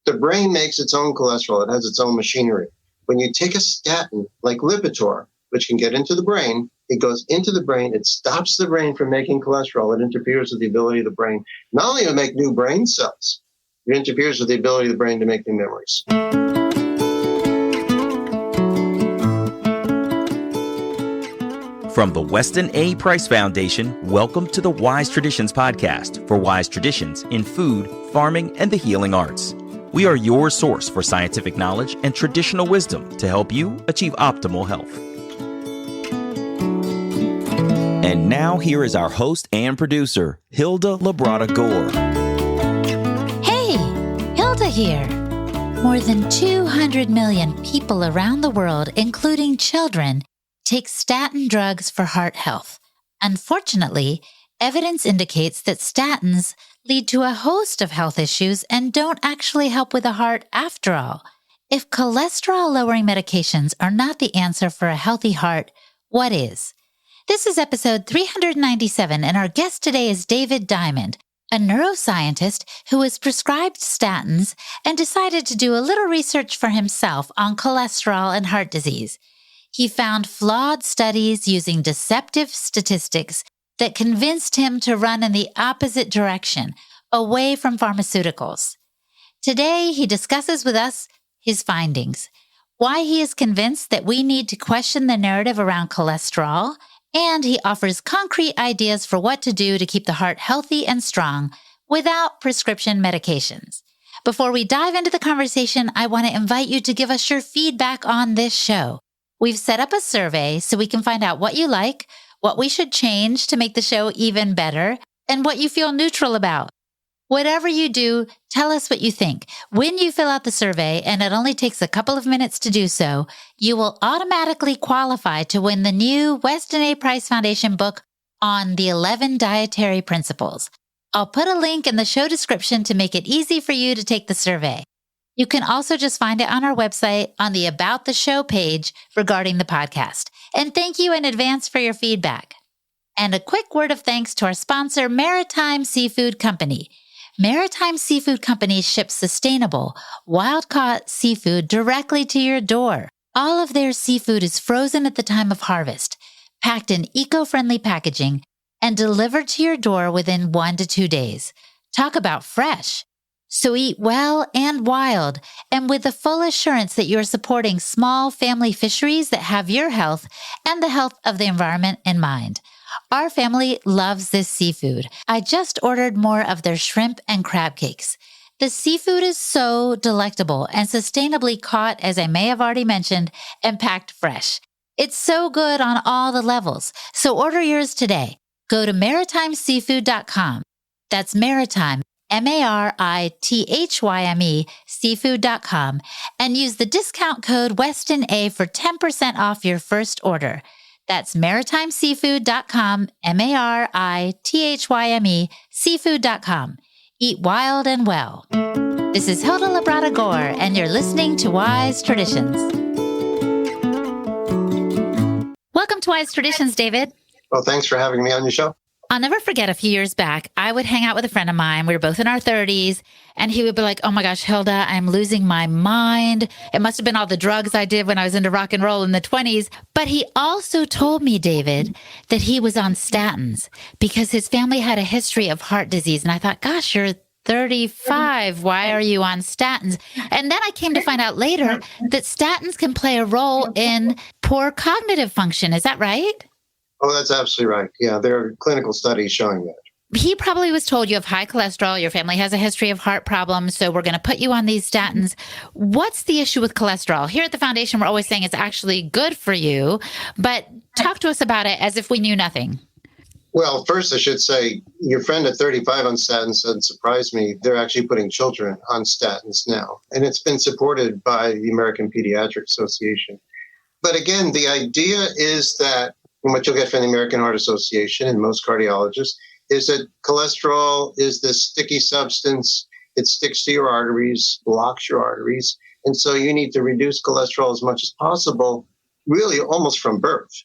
The brain makes its own cholesterol. It has its own machinery. When you take a statin like Lipitor, which can get into the brain, it goes into the brain. It stops the brain from making cholesterol. It interferes with the ability of the brain not only to make new brain cells, it interferes with the ability of the brain to make new memories. From the Weston A. Price Foundation, welcome to the Wise Traditions podcast for wise traditions in food, farming, and the healing arts. We are your source for scientific knowledge and traditional wisdom to help you achieve optimal health. And now here is our host and producer, Hilda Labrada Gore. Hey, Hilda here. More than 200 million people around the world, including children, take statin drugs for heart health. Unfortunately, evidence indicates that statins lead to a host of health issues and don't actually help with the heart after all. If cholesterol-lowering medications are not the answer for a healthy heart, what is? This is episode 397, and our guest today is David Diamond, a neuroscientist who was prescribed statins and decided to do a little research for himself on cholesterol and heart disease. He found flawed studies using deceptive statistics that convinced him to run in the opposite direction, away from pharmaceuticals. Today, he discusses with us his findings, why he is convinced that we need to question the narrative around cholesterol, and he offers concrete ideas for what to do to keep the heart healthy and strong without prescription medications. Before we dive into the conversation, I want to invite you to give us your feedback on this show. We've set up a survey so we can find out what you like, what we should change to make the show even better, and what you feel neutral about. Whatever you do, tell us what you think. When you fill out the survey, and it only takes a couple of minutes to do so, you will automatically qualify to win the new Weston A. Price Foundation book on the 11 dietary principles. I'll put a link in the show description to make it easy for you to take the survey. You can also just find it on our website on the About the Show page regarding the podcast. And thank you in advance for your feedback. And a quick word of thanks to our sponsor, Maritime Seafood Company. Maritime Seafood Company ships sustainable, wild-caught seafood directly to your door. All of their seafood is frozen at the time of harvest, packed in eco-friendly packaging, and delivered to your door within 1 to 2 days. Talk about fresh. So eat well and wild, and with the full assurance that you're supporting small family fisheries that have your health and the health of the environment in mind. Our family loves this seafood. I just ordered more of their shrimp and crab cakes. The seafood is so delectable and sustainably caught, as I may have already mentioned, and packed fresh. It's so good on all the levels, so order yours today. Go to maritimeseafood.com. That's Maritime, MARITHYME, seafood.com, and use the discount code WestonA for 10% off your first order. That's maritimeseafood.com, MARITHYME, seafood.com. Eat wild and well. This is Hilda Labrada Gore, and you're listening to Wise Traditions. Welcome to Wise Traditions, David. Well, thanks for having me on your show. I'll never forget a few years back, I would hang out with a friend of mine. We were both in our 30s, and he would be like, oh my gosh, Hilda, I'm losing my mind. It must have been all the drugs I did when I was into rock and roll in the 20s. But he also told me, David, that he was on statins because his family had a history of heart disease. And I thought, gosh, you're 35. Why are you on statins? And then I came to find out later that statins can play a role in poor cognitive function. Is that right? Oh, that's absolutely right. Yeah, there are clinical studies showing that. He probably was told you have high cholesterol, your family has a history of heart problems, so we're going to put you on these statins. What's the issue with cholesterol? Here at the foundation, we're always saying it's actually good for you, but talk to us about it as if we knew nothing. Well, first I should say, your friend at 35 on statins doesn't surprise me. They're actually putting children on statins now, and it's been supported by the American Pediatric Association. But again, the idea is that what you'll get from the American Heart Association and most cardiologists is that cholesterol is this sticky substance. It sticks to your arteries, blocks your arteries. And so you need to reduce cholesterol as much as possible, really almost from birth.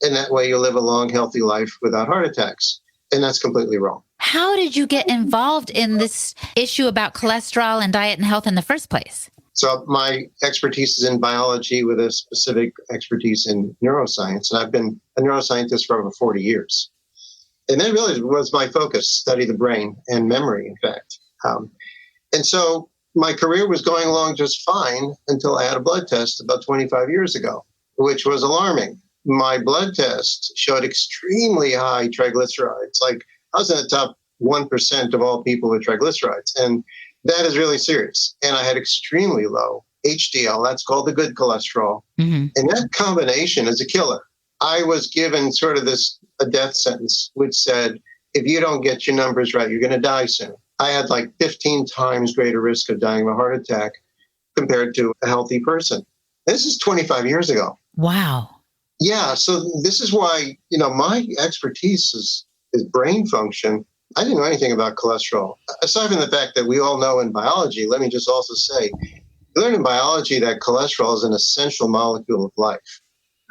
And that way you'll live a long, healthy life without heart attacks. And that's completely wrong. How did you get involved in this issue about cholesterol and diet and health in the first place? So my expertise is in biology with a specific expertise in neuroscience. And I've been a neuroscientist for over 40 years. And that really was my focus, study the brain and memory, in fact. And so my career was going along just fine until I had a blood test about 25 years ago, which was alarming. My blood test showed extremely high triglycerides. Like I was in the top 1% of all people with triglycerides. And that is really serious. And I had extremely low HDL. That's called the good cholesterol. Mm-hmm. And that combination is a killer. I was given sort of a death sentence, which said, if you don't get your numbers right, you're going to die soon. I had like 15 times greater risk of dying of a heart attack compared to a healthy person. This is 25 years ago. Wow. Yeah. So this is why, my expertise is brain function. I didn't know anything about cholesterol. Aside from the fact that we all know in biology, let me just also say, we learned in biology that cholesterol is an essential molecule of life.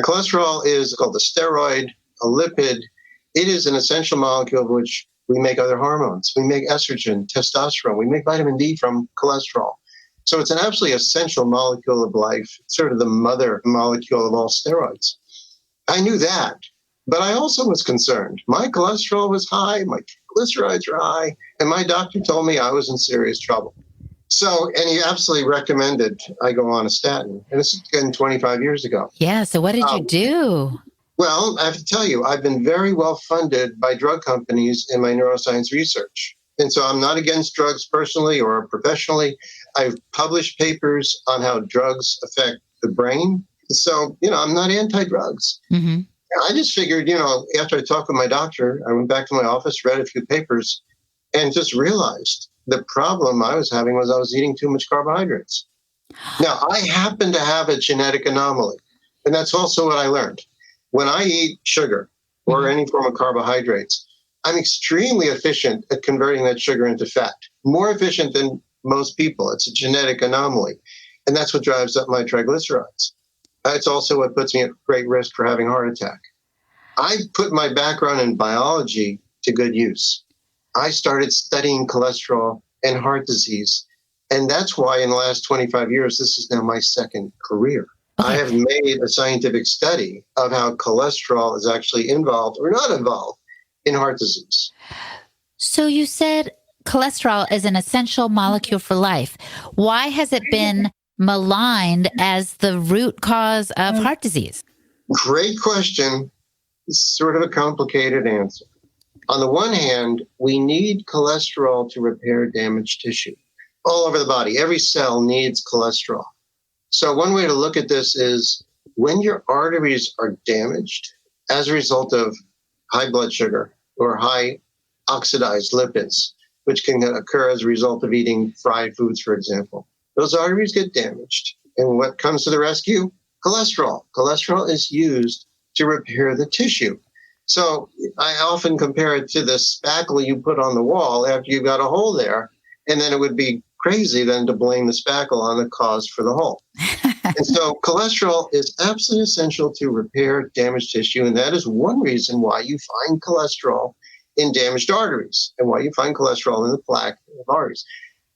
Cholesterol is called a steroid, a lipid. It is an essential molecule of which we make other hormones. We make estrogen, testosterone. We make vitamin D from cholesterol. So it's an absolutely essential molecule of life, sort of the mother molecule of all steroids. I knew that, but I also was concerned. My cholesterol was high, my triglycerides were high, and my doctor told me I was in serious trouble. So, and he absolutely recommended I go on a statin. And this is again 25 years ago. Yeah, so what did you do? Well, I have to tell you, I've been very well funded by drug companies in my neuroscience research. And so I'm not against drugs personally or professionally. I've published papers on how drugs affect the brain. So, I'm not anti-drugs. Mm-hmm. I just figured, after I talked with my doctor, I went back to my office, read a few papers, and just realized the problem I was having was I was eating too much carbohydrates. Now, I happen to have a genetic anomaly, and that's also what I learned. When I eat sugar or any form of carbohydrates, I'm extremely efficient at converting that sugar into fat, more efficient than most people. It's a genetic anomaly, and that's what drives up my triglycerides. It's also what puts me at great risk for having a heart attack. I put my background in biology to good use. I started studying cholesterol and heart disease, and that's why in the last 25 years, this is now my second career. Okay. I have made a scientific study of how cholesterol is actually involved or not involved in heart disease. So you said cholesterol is an essential molecule for life. Why has it been maligned as the root cause of heart disease? Great question. It's sort of a complicated answer. On the one hand, we need cholesterol to repair damaged tissue all over the body. Every cell needs cholesterol. So one way to look at this is when your arteries are damaged as a result of high blood sugar or high oxidized lipids, which can occur as a result of eating fried foods, for example, those arteries get damaged. And what comes to the rescue? Cholesterol. Cholesterol is used to repair the tissue. So I often compare it to the spackle you put on the wall after you've got a hole there, and then it would be crazy then to blame the spackle on the cause for the hole. And so cholesterol is absolutely essential to repair damaged tissue, and that is one reason why you find cholesterol in damaged arteries and why you find cholesterol in the plaque of arteries.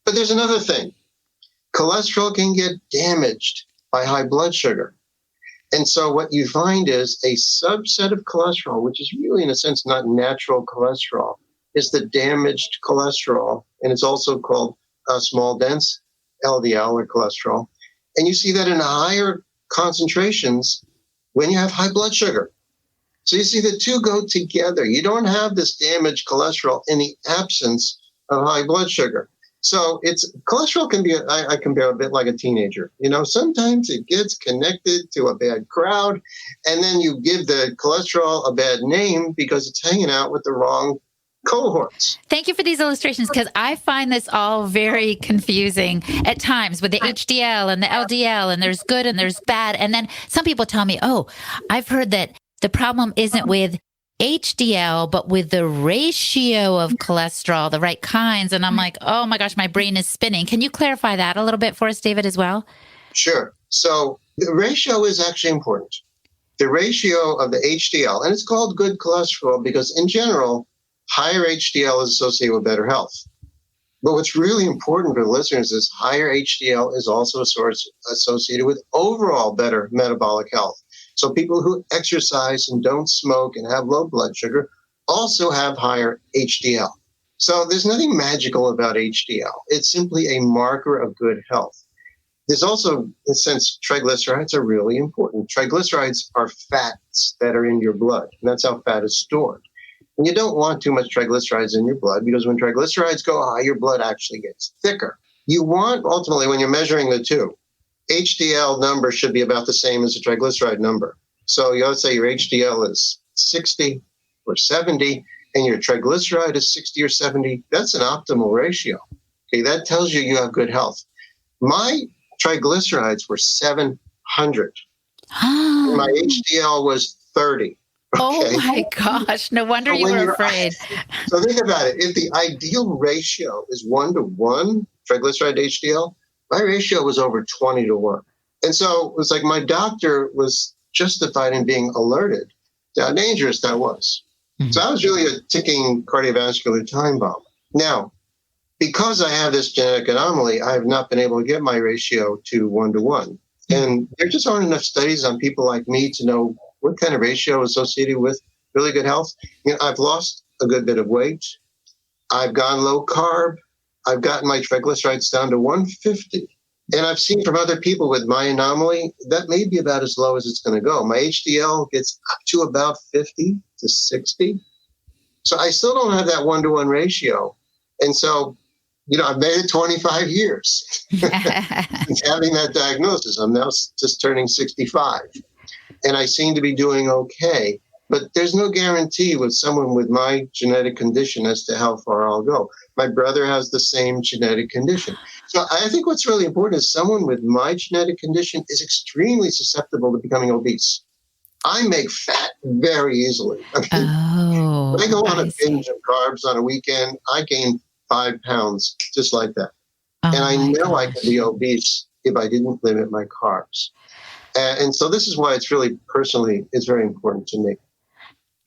But there's another thing. Cholesterol can get damaged by high blood sugar. And so what you find is a subset of cholesterol, which is really, in a sense, not natural cholesterol, is the damaged cholesterol. And it's also called small dense LDL or cholesterol. And you see that in higher concentrations when you have high blood sugar. So you see the two go together. You don't have this damaged cholesterol in the absence of high blood sugar. So cholesterol can be, I compare a bit like a teenager. Sometimes it gets connected to a bad crowd, and then you give the cholesterol a bad name because it's hanging out with the wrong cohorts. Thank you for these illustrations, because I find this all very confusing at times with the HDL and the LDL, and there's good and there's bad. And then some people tell me, I've heard that the problem isn't with HDL, but with the ratio of cholesterol, the right kinds. And I'm like, oh my gosh, my brain is spinning. Can you clarify that a little bit for us, David, as well? Sure. So the ratio is actually important. The ratio of the HDL, and it's called good cholesterol because in general, higher HDL is associated with better health. But what's really important for the listeners is higher HDL is also a source associated with overall better metabolic health. So people who exercise and don't smoke and have low blood sugar also have higher HDL. So there's nothing magical about HDL. It's simply a marker of good health. There's also, in a sense, triglycerides are really important. Triglycerides are fats that are in your blood, and that's how fat is stored. And you don't want too much triglycerides in your blood because when triglycerides go high, your blood actually gets thicker. You want, ultimately, when you're measuring the two, HDL number should be about the same as the triglyceride number. So you ought to say your HDL is 60 or 70, and your triglyceride is 60 or 70. That's an optimal ratio. Okay, that tells you have good health. My triglycerides were 700. And my HDL was 30. Okay. Oh my gosh. No wonder you were afraid. So think about it. If the ideal ratio is 1-to-1, triglyceride to HDL, my ratio was over 20-to-1. And so it was like my doctor was justified in being alerted to how dangerous that was. Mm-hmm. So I was really a ticking cardiovascular time bomb. Now, because I have this genetic anomaly, I have not been able to get my ratio to 1-to-1. And there just aren't enough studies on people like me to know what kind of ratio is associated with really good health. You know, I've lost a good bit of weight. I've gone low carb. I've gotten my triglycerides down to 150. And I've seen from other people with my anomaly, that may be about as low as it's going to go. My HDL gets up to about 50 to 60. So I still don't have that 1-to-1 ratio. And so, you know, I've made it 25 years since having that diagnosis. I'm now just turning 65. And I seem to be doing okay. But there's no guarantee with someone with my genetic condition as to how far I'll go. My brother has the same genetic condition. So I think what's really important is someone with my genetic condition is extremely susceptible to becoming obese. I make fat very easily. I mean, when I go on a binge of carbs on a weekend, I gain 5 pounds just like that. And I know I could be obese if I didn't limit my carbs. And so this is why it's really personally, it's very important to me.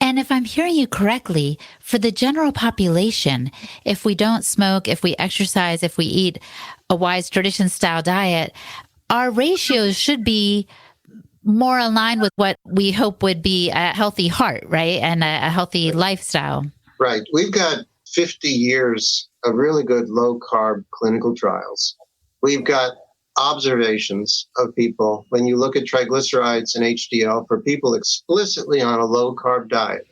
And if I'm hearing you correctly, for the general population, if we don't smoke, if we exercise, if we eat a Wise Tradition style diet, our ratios should be more aligned with what we hope would be a healthy heart, right? And a healthy lifestyle. Right. We've got 50 years of really good low carb clinical trials. We've got observations of people when you look at triglycerides and HDL for people explicitly on a low carb diet.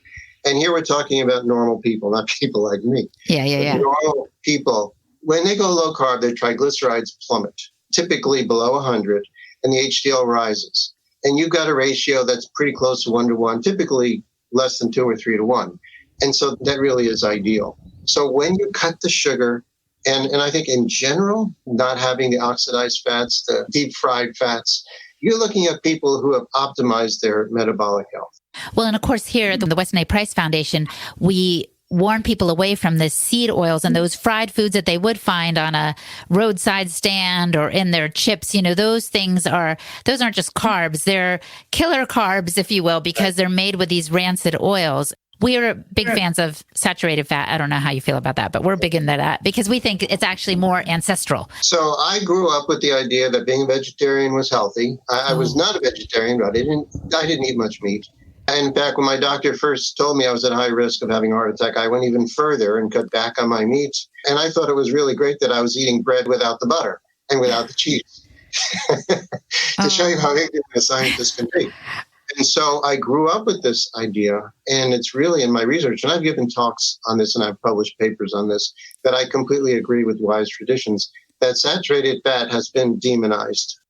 And here we're talking about normal people, not people like me. Yeah. Normal people, when they go low carb, their triglycerides plummet, typically below 100, and the HDL rises. And you've got a ratio that's pretty close to 1-to-1, typically less than 2 or 3-to-1. And so that really is ideal. So when you cut the sugar, and I think in general, not having the oxidized fats, the deep fried fats, you're looking at people who have optimized their metabolic health. Well, and of course, here at the Weston A. Price Foundation, we warn people away from the seed oils and those fried foods that they would find on a roadside stand or in their chips. You know, those aren't just carbs. They're killer carbs, if you will, because they're made with these rancid oils. We are big fans of saturated fat. I don't know how you feel about that, but we're big into that because we think it's actually more ancestral. So I grew up with the idea that being a vegetarian was healthy. I was not a vegetarian, but I didn't eat much meat. And in fact, when my doctor first told me I was at high risk of having a heart attack, I went even further and cut back on my meat. And I thought it was really great that I was eating bread without the butter and without the cheese to show you how ignorant a scientist can be. And so I grew up with this idea, and it's really in my research, and I've given talks on this and I've published papers on this, that I completely agree with Wise Traditions, that saturated fat has been demonized,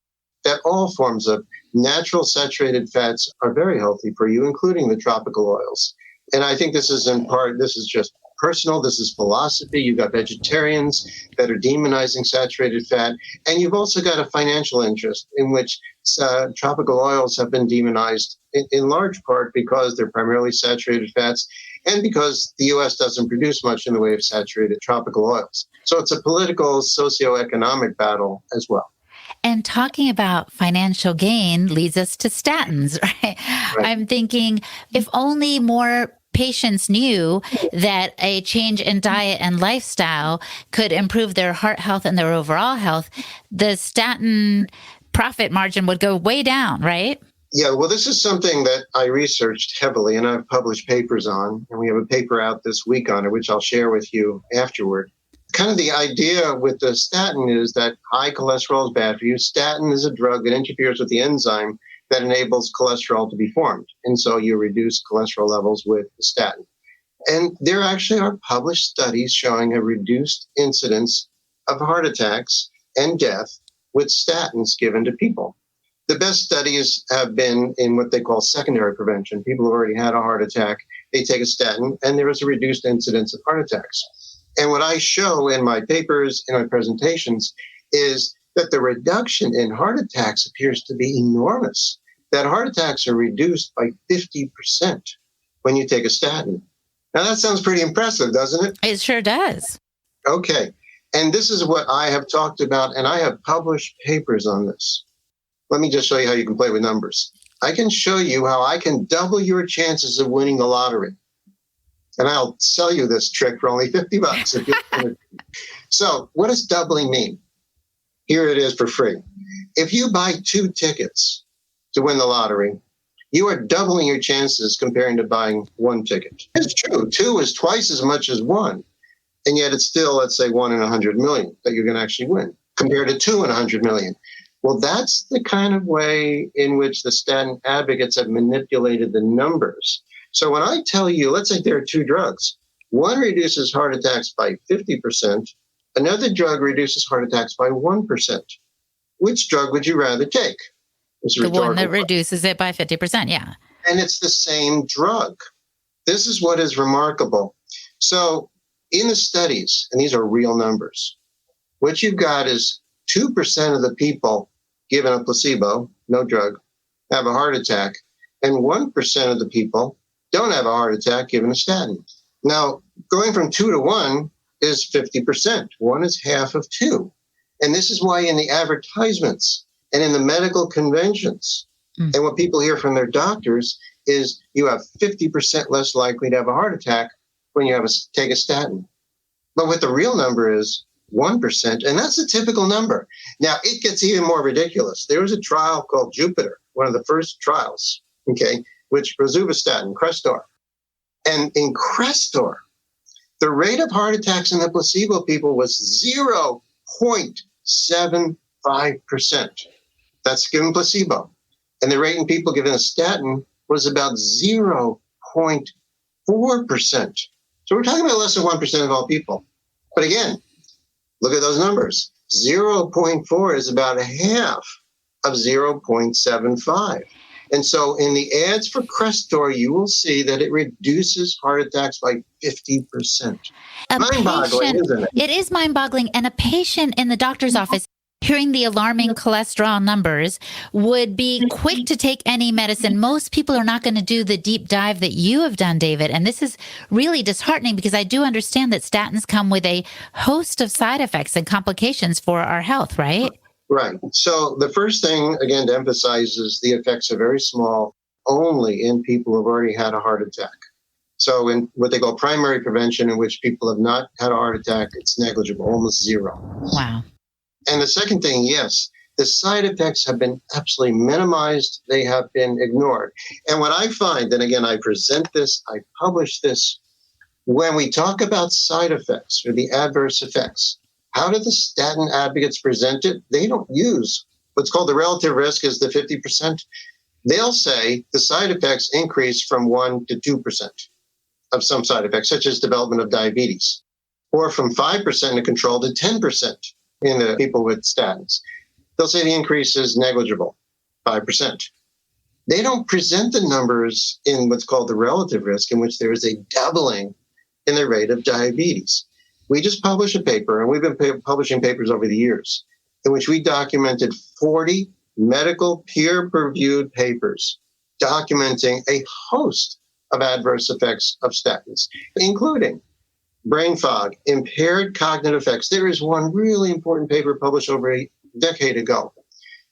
that all forms of natural saturated fats are very healthy for you, including the tropical oils. And I think this is in part, this is just personal, this is philosophy. You've got vegetarians that are demonizing saturated fat, and you've also got a financial interest in which tropical oils have been demonized in large part because they're primarily saturated fats and because the U.S. doesn't produce much in the way of saturated tropical oils. So it's a political, socioeconomic battle as well. And talking about financial gain leads us to statins, right? I'm thinking if only more patients knew that a change in diet and lifestyle could improve their heart health and their overall health, the statin profit margin would go way down, right? Yeah, well, this is something that I researched heavily and I've published papers on, and we have a paper out this week on it, which I'll share with you afterward. Kind of the idea with the statin is that high cholesterol is bad for you. Statin is a drug that interferes with the enzyme that enables cholesterol to be formed. And so you reduce cholesterol levels with the statin. And there actually are published studies showing a reduced incidence of heart attacks and death with statins given to people. The best studies have been in what they call secondary prevention. People who already had a heart attack, they take a statin, and there is a reduced incidence of heart attacks. And what I show in my papers, in my presentations, is that the reduction in heart attacks appears to be enormous, that heart attacks are reduced by 50% when you take a statin. Now, that sounds pretty impressive, doesn't it? It sure does. Okay. And this is what I have talked about, and I have published papers on this. Let me just show you how you can play with numbers. I can show you how I can double your chances of winning the lottery. And I'll sell you this trick for only $50. If you So what does doubling mean? Here it is for free. If you buy 2 tickets to win the lottery, you are doubling your chances comparing to buying 1 ticket. It's true. 2 is twice as much as 1. And yet it's still, let's say, 1 in 100 million that you're going to actually win compared to 2 in 100 million. Well, that's the kind of way in which the statin advocates have manipulated the numbers. So when I tell you, let's say there are 2 drugs, one reduces heart attacks by 50%, another drug reduces heart attacks by 1%. Which drug would you rather take? The one that reduces it by 50%, yeah. And it's the same drug. This is what is remarkable. So in the studies, and these are real numbers, what you've got is 2% of the people given a placebo, no drug, have a heart attack, and 1% of the people don't have a heart attack given a statin. Now, going from 2 to 1 is 50%. 1 is half of 2. And this is why in the advertisements and in the medical conventions, and what people hear from their doctors is you have 50% less likely to have a heart attack when you take a statin. But what the real number is 1%, and that's a typical number. Now, it gets even more ridiculous. There was a trial called Jupiter, one of the first trials, which rosuvastatin, Crestor. And in Crestor, the rate of heart attacks in the placebo people was 0.75%. That's given placebo. And the rate in people given a statin was about 0.4%. So we're talking about less than 1% of all people. But again, look at those numbers. 0.4 is about a half of 0.75. And so in the ads for Crestor, you will see that it reduces heart attacks by 50%. Mind-boggling, isn't it? It is mind-boggling. And a patient in the doctor's office hearing the alarming cholesterol numbers would be quick to take any medicine. Most people are not going to do the deep dive that you have done, David. And this is really disheartening because I do understand that statins come with a host of side effects and complications for our health, right? Right. So the first thing, again, to emphasize is the effects are very small, only in people who've already had a heart attack. So in what they call primary prevention, in which people have not had a heart attack, it's negligible, almost zero. Wow. And the second thing, yes, the side effects have been absolutely minimized. They have been ignored. And what I find, and again, I present this, I publish this, when we talk about side effects or the adverse effects, how do the statin advocates present it? They don't use what's called the relative risk is the 50%. They'll say the side effects increase from 1 to 2% of some side effects, such as development of diabetes, or from 5% in control to 10% in the people with statins. They'll say the increase is negligible, 5%. They don't present the numbers in what's called the relative risk, in which there is a doubling in the rate of diabetes. We just published a paper, and we've been publishing papers over the years, in which we documented 40 medical peer-reviewed papers documenting a host of adverse effects of statins, including brain fog, impaired cognitive effects. There is one really important paper published over a decade ago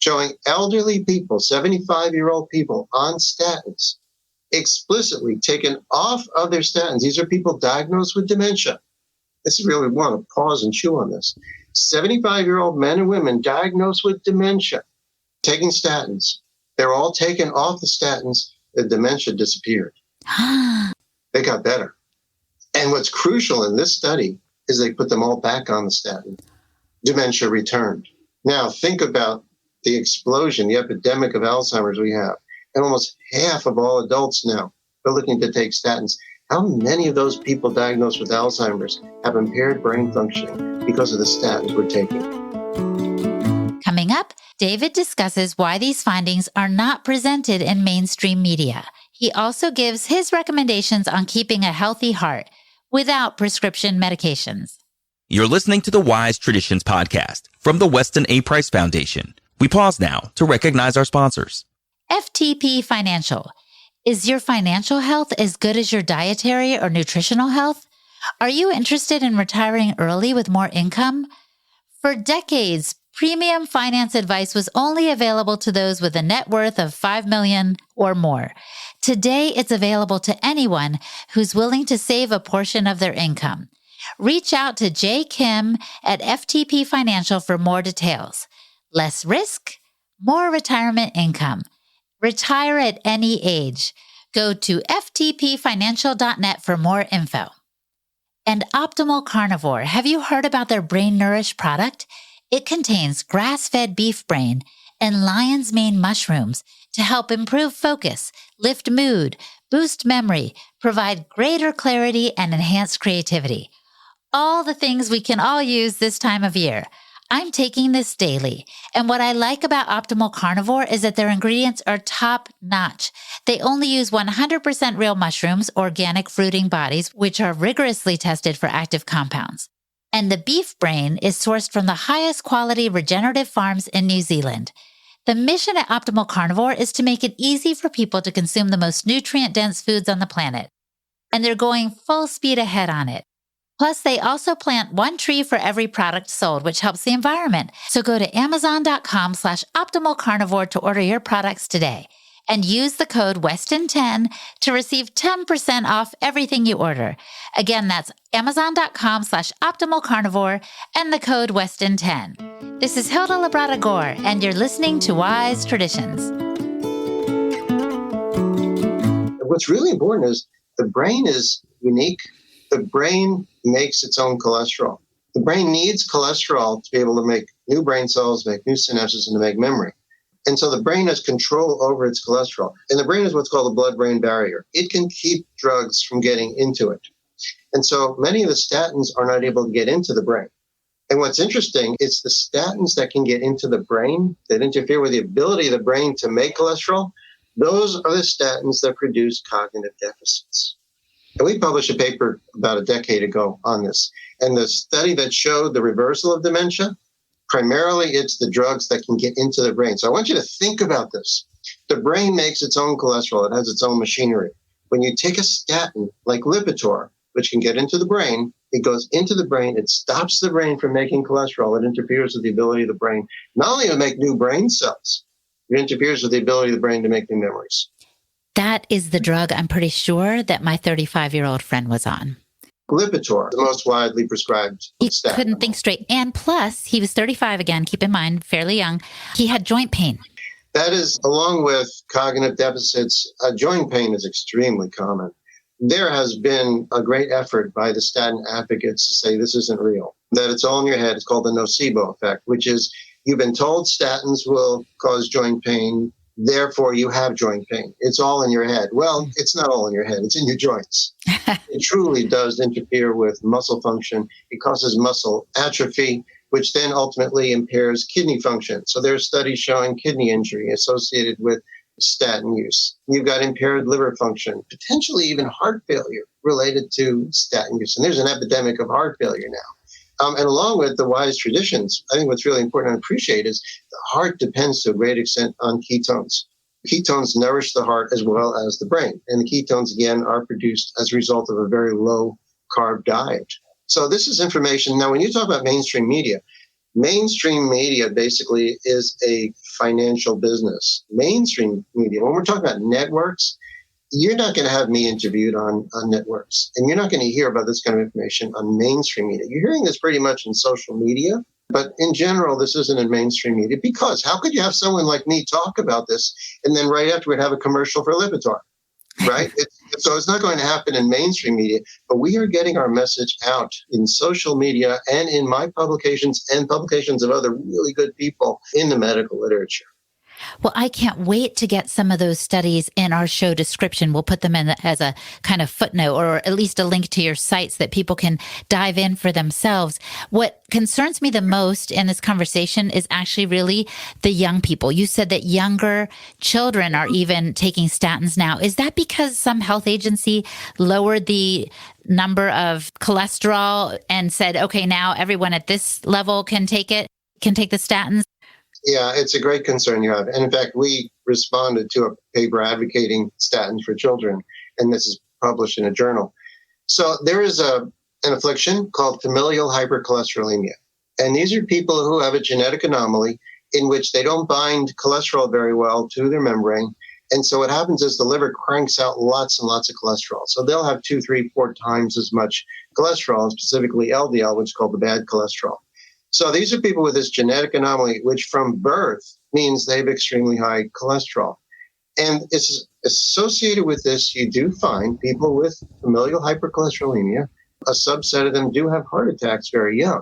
showing elderly people, 75-year-old people on statins, explicitly taken off of their statins. These are people diagnosed with dementia. This is really want to pause and chew on this. 75-year-old men and women diagnosed with dementia, taking statins. They're all taken off the statins. The dementia disappeared. They got better. And what's crucial in this study is they put them all back on the statin. Dementia returned. Now think about the explosion, the epidemic of Alzheimer's we have. And almost half of all adults now are looking to take statins. How many of those people diagnosed with Alzheimer's have impaired brain functioning because of the statins we're taking? Coming up, David discusses why these findings are not presented in mainstream media. He also gives his recommendations on keeping a healthy heart without prescription medications. You're listening to the Wise Traditions podcast from the Weston A. Price Foundation. We pause now to recognize our sponsors. FTP Financial. Is your financial health as good as your dietary or nutritional health? Are you interested in retiring early with more income? For decades, premium finance advice was only available to those with a net worth of $5 million or more. Today, it's available to anyone who's willing to save a portion of their income. Reach out to Jay Kim at FTP Financial for more details. Less risk, more retirement income. Retire at any age. Go to ftpfinancial.net for more info. And Optimal Carnivore. Have you heard about their Brain Nourish product? It contains grass-fed beef brain and lion's mane mushrooms to help improve focus, lift mood, boost memory, provide greater clarity, and enhance creativity. All the things we can all use this time of year. I'm taking this daily, and what I like about Optimal Carnivore is that their ingredients are top-notch. They only use 100% real mushrooms, organic fruiting bodies, which are rigorously tested for active compounds. And the beef brain is sourced from the highest quality regenerative farms in New Zealand. The mission at Optimal Carnivore is to make it easy for people to consume the most nutrient-dense foods on the planet. And they're going full speed ahead on it. Plus, they also plant one tree for every product sold, which helps the environment. So go to amazon.com/optimalcarnivore to order your products today. And use the code WESTON10 to receive 10% off everything you order. Again, that's amazon.com/optimalcarnivore and the code WESTON10. This is Hilda Labrada Gore, and you're listening to Wise Traditions. What's really important is the brain is unique. The brain makes its own cholesterol. The brain needs cholesterol to be able to make new brain cells, make new synapses, and to make memory. And so the brain has control over its cholesterol. And the brain is what's called the blood-brain barrier. It can keep drugs from getting into it. And so many of the statins are not able to get into the brain. And what's interesting, it's the statins that can get into the brain that interfere with the ability of the brain to make cholesterol. Those are the statins that produce cognitive deficits. And we published a paper about a decade ago on this. And the study that showed the reversal of dementia, primarily it's the drugs that can get into the brain. So I want you to think about this. The brain makes its own cholesterol. It has its own machinery. When you take a statin like Lipitor, which can get into the brain, it goes into the brain. It stops the brain from making cholesterol. It interferes with the ability of the brain not only to make new brain cells, it interferes with the ability of the brain to make new memories. That is the drug I'm pretty sure that my 35-year-old friend was on. Lipitor, the most widely prescribed He statin. couldn't think straight. And plus, he was 35 again, keep in mind, fairly young. He had joint pain. That is, along with cognitive deficits, joint pain is extremely common. There has been a great effort by the statin advocates to say this isn't real, that it's all in your head. It's called the nocebo effect, which is you've been told statins will cause joint pain, therefore you have joint pain. It's all in your head. Well, it's not all in your head. It's in your joints. It truly does interfere with muscle function. It causes muscle atrophy, which then ultimately impairs kidney function. So there's studies showing kidney injury associated with statin use. You've got impaired liver function, potentially even heart failure related to statin use. And there's an epidemic of heart failure now. And along with the wise traditions, I think what's really important to appreciate is the heart depends to a great extent on ketones. Ketones nourish the heart as well as the brain. And the ketones, again, are produced as a result of a very low carb diet. So this is information. Now, when you talk about mainstream media basically is a financial business. Mainstream media, when we're talking about networks, you're not going to have me interviewed on networks, and you're not going to hear about this kind of information on mainstream media. You're hearing this pretty much in social media, but in general, this isn't in mainstream media, because how could you have someone like me talk about this and then right afterward have a commercial for Lipitor, right? So it's not going to happen in mainstream media, but we are getting our message out in social media and in my publications and publications of other really good people in the medical literature. Well, I can't wait to get some of those studies in our show description. We'll put them in as a kind of footnote, or at least a link to your sites that people can dive in for themselves. What concerns me the most in this conversation is actually really the young people. You said that younger children are even taking statins now. Is that because some health agency lowered the number of cholesterol and said, okay, now everyone at this level can take the statins? Yeah, it's a great concern you have. And in fact, we responded to a paper advocating statins for children, and this is published in a journal. So there is an affliction called familial hypercholesterolemia. And these are people who have a genetic anomaly in which they don't bind cholesterol very well to their membrane. And so what happens is the liver cranks out lots and lots of cholesterol. So they'll have 2, 3, 4 times as much cholesterol, specifically LDL, which is called the bad cholesterol. So these are people with this genetic anomaly, which from birth means they have extremely high cholesterol. And it's associated with this, you do find people with familial hypercholesterolemia, a subset of them do have heart attacks very young.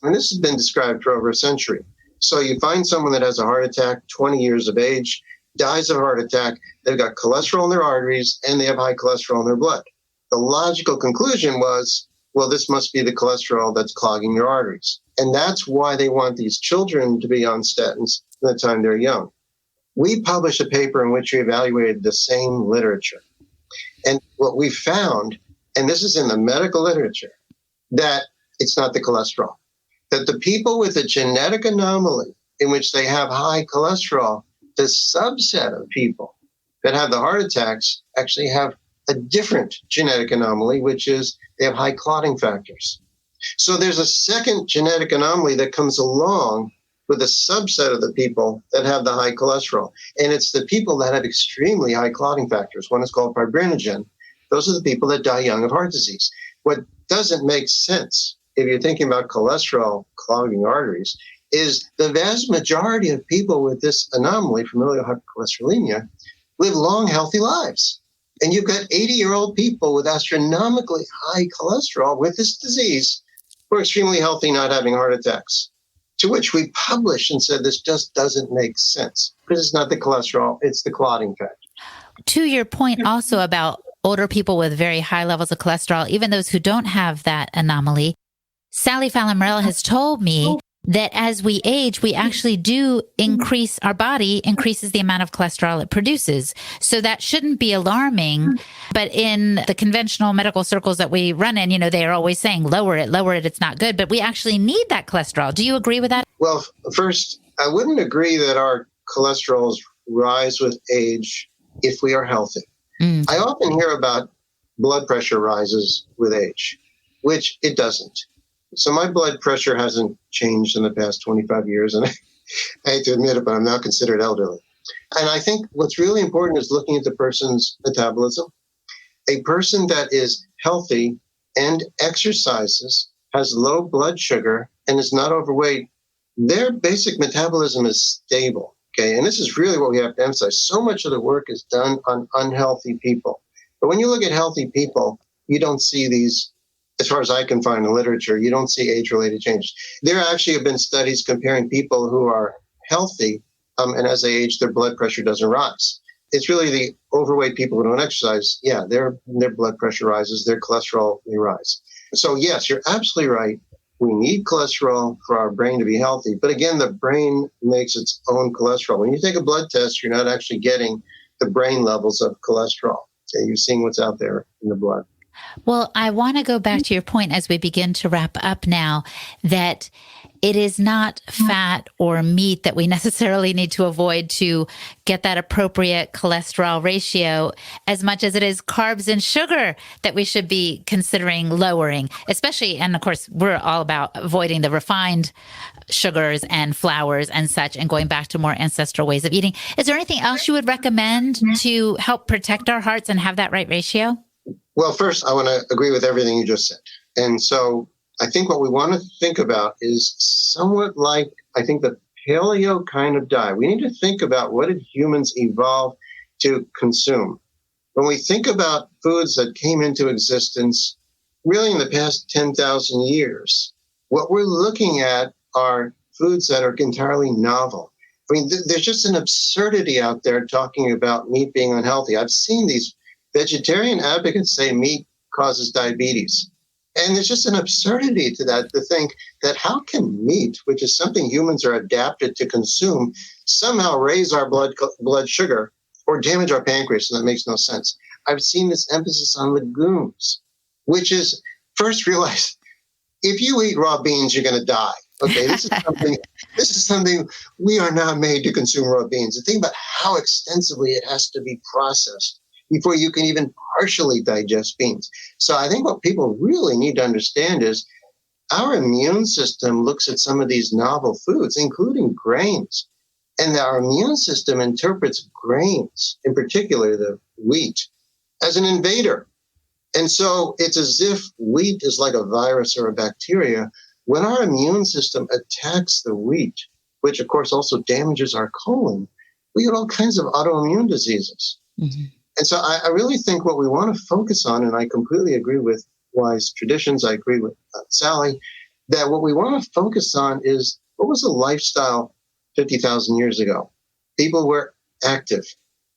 And this has been described for over a century. So you find someone that has a heart attack, 20 years of age, dies of a heart attack, they've got cholesterol in their arteries, and they have high cholesterol in their blood. The logical conclusion was, well, this must be the cholesterol that's clogging your arteries. And that's why they want these children to be on statins from the time they're young. We published a paper in which we evaluated the same literature. And what we found, and this is in the medical literature, that it's not the cholesterol. That the people with a genetic anomaly in which they have high cholesterol, the subset of people that have the heart attacks actually have a different genetic anomaly, which is they have high clotting factors. So there's a second genetic anomaly that comes along with a subset of the people that have the high cholesterol. And it's the people that have extremely high clotting factors. One is called fibrinogen. Those are the people that die young of heart disease. What doesn't make sense, if you're thinking about cholesterol clogging arteries, is the vast majority of people with this anomaly, familial hypercholesterolemia, live long, healthy lives. And you've got 80-year-old people with astronomically high cholesterol with this disease who are extremely healthy, not having heart attacks. To which we published and said this just doesn't make sense because it's not the cholesterol, it's the clotting factor. To your point also about older people with very high levels of cholesterol, even those who don't have that anomaly, Sally Fallon-Morell has told me that as we age, we actually do our body increases the amount of cholesterol it produces. So that shouldn't be alarming. But in the conventional medical circles that we run in, they are always saying, lower it, it's not good. But we actually need that cholesterol. Do you agree with that? Well, first, I wouldn't agree that our cholesterols rise with age if we are healthy. I often hear about blood pressure rises with age, which it doesn't. So my blood pressure hasn't changed in the past 25 years, and I hate to admit it, but I'm now considered elderly. And I think what's really important is looking at the person's metabolism. A person that is healthy and exercises, has low blood sugar, and is not overweight, their basic metabolism is stable. Okay, and this is really what we have to emphasize. So much of the work is done on unhealthy people. But when you look at healthy people, you don't see these. As far as I can find in the literature, you don't see age-related changes. There actually have been studies comparing people who are healthy, and as they age, their blood pressure doesn't rise. It's really the overweight people who don't exercise. Yeah, their blood pressure rises, their cholesterol may rise. So yes, you're absolutely right. We need cholesterol for our brain to be healthy. But again, the brain makes its own cholesterol. When you take a blood test, you're not actually getting the brain levels of cholesterol. Okay, you're seeing what's out there in the blood. Well, I want to go back to your point as we begin to wrap up now, that it is not fat or meat that we necessarily need to avoid to get that appropriate cholesterol ratio as much as it is carbs and sugar that we should be considering lowering, especially. And of course, we're all about avoiding the refined sugars and flours and such and going back to more ancestral ways of eating. Is there anything else you would recommend to help protect our hearts and have that right ratio? Well, first, I want to agree with everything you just said. And so I think what we want to think about is somewhat like, I think, the paleo kind of diet. We need to think about what did humans evolve to consume. When we think about foods that came into existence really in the past 10,000 years, what we're looking at are foods that are entirely novel. I mean, there's just an absurdity out there talking about meat being unhealthy. I've seen these vegetarian advocates say meat causes diabetes. And there's just an absurdity to that, to think that how can meat, which is something humans are adapted to consume, somehow raise our blood sugar or damage our pancreas? And that makes no sense. I've seen this emphasis on legumes, which is, first realize, if you eat raw beans, you're going to die. Okay, this is something we are not made to consume raw beans. And think about how extensively it has to be processed before you can even partially digest beans. So I think what people really need to understand is our immune system looks at some of these novel foods, including grains, and our immune system interprets grains, in particular the wheat, as an invader. And so it's as if wheat is like a virus or a bacteria. When our immune system attacks the wheat, which of course also damages our colon, we get all kinds of autoimmune diseases. Mm-hmm. And so I really think what we want to focus on, and I completely agree with Wise Traditions, I agree with Sally, that what we want to focus on is what was the lifestyle 50,000 years ago? People were active.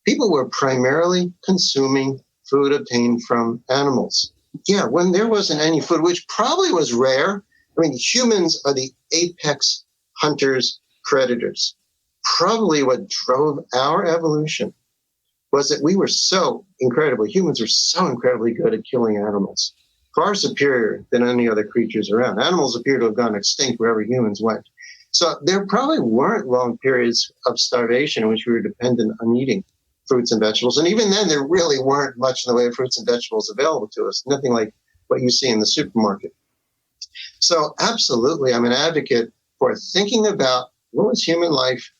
People were primarily consuming food obtained from animals. Yeah, when there wasn't any food, which probably was rare. I mean, humans are the apex hunters, predators. Probably what drove our evolution was that we were humans are so incredibly good at killing animals, far superior than any other creatures around. Animals appear to have gone extinct wherever humans went. So there probably weren't long periods of starvation in which we were dependent on eating fruits and vegetables. And even then, there really weren't much in the way of fruits and vegetables available to us, nothing like what you see in the supermarket. So absolutely, I'm an advocate for thinking about what was human life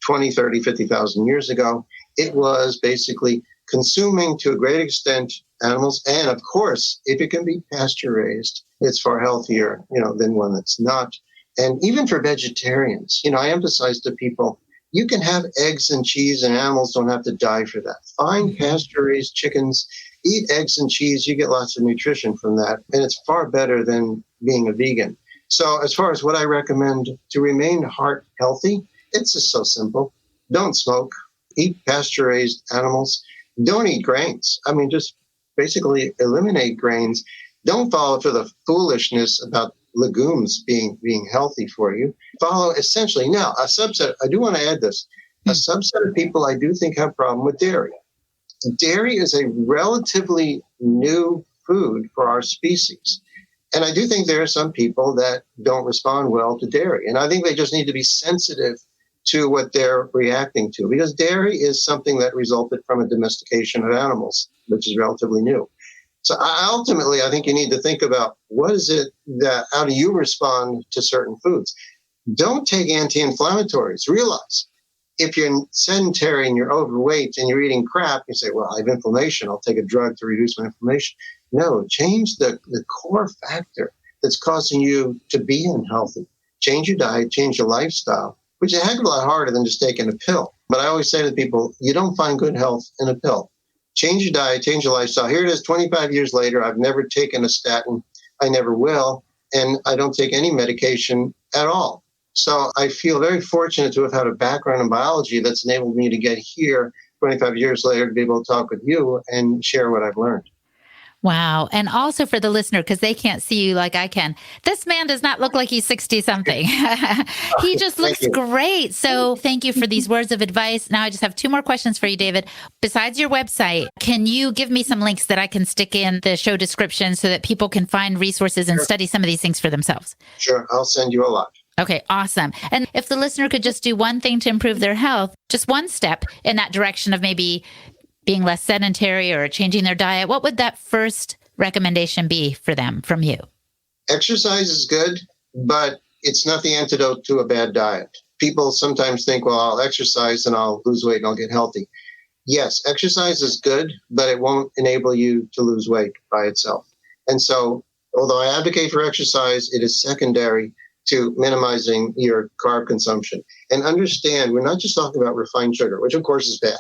20, 30, 50,000 years ago. It was basically consuming, to a great extent, animals. And of course, if it can be pasture raised, it's far healthier, than one that's not. And even for vegetarians, I emphasize to people, you can have eggs and cheese and animals don't have to die for that. Find pasture raised chickens, eat eggs and cheese, you get lots of nutrition from that. And it's far better than being a vegan. So as far as what I recommend to remain heart healthy, it's just so simple. Don't smoke. Eat pasture-raised animals. Don't eat grains. I mean, just basically eliminate grains. Don't follow for the foolishness about legumes being healthy for you. Follow essentially. Now, a subset, I do want to add this, a subset of people I do think have a problem with dairy. Dairy is a relatively new food for our species. And I do think there are some people that don't respond well to dairy. And I think they just need to be sensitive to what they're reacting to, because dairy is something that resulted from a domestication of animals, which is relatively new. So ultimately, I think you need to think about how do you respond to certain foods? Don't take anti-inflammatories. Realize if you're sedentary and you're overweight and you're eating crap, you say, well, I have inflammation. I'll take a drug to reduce my inflammation. No, change the core factor that's causing you to be unhealthy. Change your diet, change your lifestyle, which is a heck of a lot harder than just taking a pill. But I always say to people, you don't find good health in a pill. Change your diet, change your lifestyle. Here it is, 25 years later, I've never taken a statin. I never will. And I don't take any medication at all. So I feel very fortunate to have had a background in biology that's enabled me to get here 25 years later to be able to talk with you and share what I've learned. Wow. And also for the listener, because they can't see you like I can, this man does not look like he's 60-something. He just looks great. So thank you for these words of advice. Now I just have two more questions for you, David. Besides your website, can you give me some links that I can stick in the show description so that people can find resources and study some of these things for themselves? Sure. I'll send you a lot. Okay, awesome. And if the listener could just do one thing to improve their health, just one step in that direction of maybe being less sedentary or changing their diet, what would that first recommendation be for them from you? Exercise is good, but it's not the antidote to a bad diet. People sometimes think, well, I'll exercise and I'll lose weight and I'll get healthy. Yes, exercise is good, but it won't enable you to lose weight by itself. And so, although I advocate for exercise, it is secondary to minimizing your carb consumption. And understand, we're not just talking about refined sugar, which of course is bad.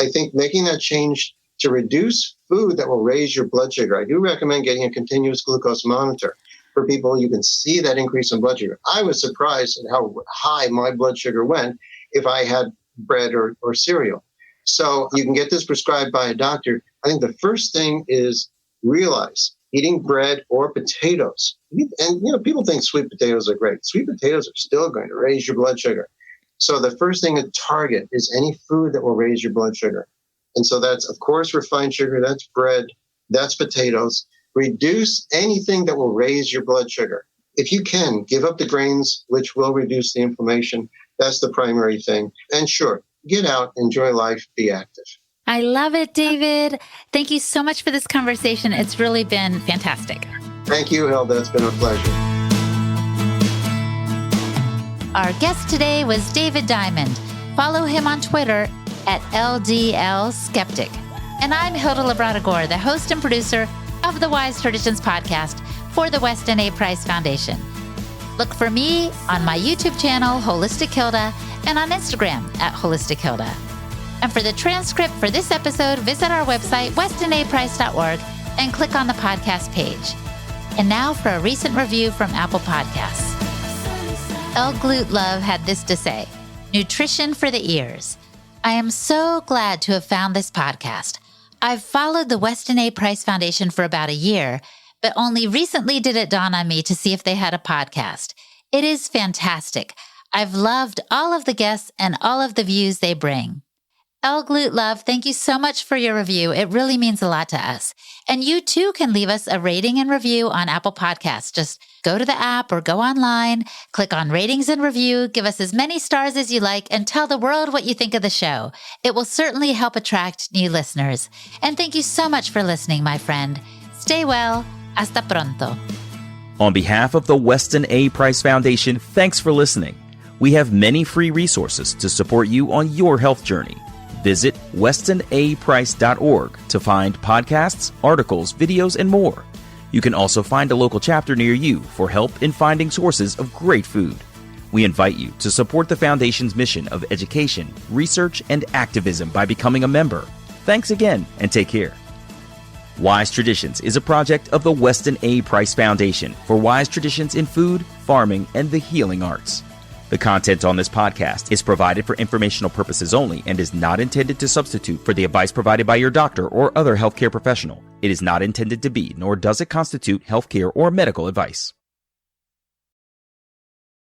I think making that change to reduce food that will raise your blood sugar. I do recommend getting a continuous glucose monitor for people. You can see that increase in blood sugar. I was surprised at how high my blood sugar went if I had bread or cereal. So you can get this prescribed by a doctor. I think the first thing is realize eating bread or potatoes. And, people think sweet potatoes are great. Sweet potatoes are still going to raise your blood sugar. So the first thing to target is any food that will raise your blood sugar. And so that's, of course, refined sugar. That's bread. That's potatoes. Reduce anything that will raise your blood sugar. If you can, give up the grains, which will reduce the inflammation. That's the primary thing. And sure, get out, enjoy life, be active. I love it, David. Thank you so much for this conversation. It's really been fantastic. Thank you, Hilda. It's been a pleasure. Our guest today was David Diamond. Follow him on Twitter at LDL Skeptic. And I'm Hilda Labrador, the host and producer of the Wise Traditions podcast for the Weston A. Price Foundation. Look for me on my YouTube channel, Holistic Hilda, and on Instagram at Holistic Hilda. And for the transcript for this episode, visit our website, westonaprice.org, and click on the podcast page. And now for a recent review from Apple Podcasts. El Glute Love had this to say: nutrition for the ears. I am so glad to have found this podcast. I've followed the Weston A. Price Foundation for about a year, but only recently did it dawn on me to see if they had a podcast. It is fantastic. I've loved all of the guests and all of the views they bring. El Glute Love, thank you so much for your review. It really means a lot to us. And you too can leave us a rating and review on Apple Podcasts. Just go to the app or go online, click on ratings and review, give us as many stars as you like, and tell the world what you think of the show. It will certainly help attract new listeners. And thank you so much for listening, my friend. Stay well. Hasta pronto. On behalf of the Weston A. Price Foundation, thanks for listening. We have many free resources to support you on your health journey. Visit westonaprice.org to find podcasts, articles, videos, and more. You can also find a local chapter near you for help in finding sources of great food. We invite you to support the Foundation's mission of education, research, and activism by becoming a member. Thanks again, and take care. Wise Traditions is a project of the Weston A. Price Foundation for wise traditions in food, farming, and the healing arts. The content on this podcast is provided for informational purposes only and is not intended to substitute for the advice provided by your doctor or other healthcare professional. It is not intended to be, nor does it constitute healthcare or medical advice.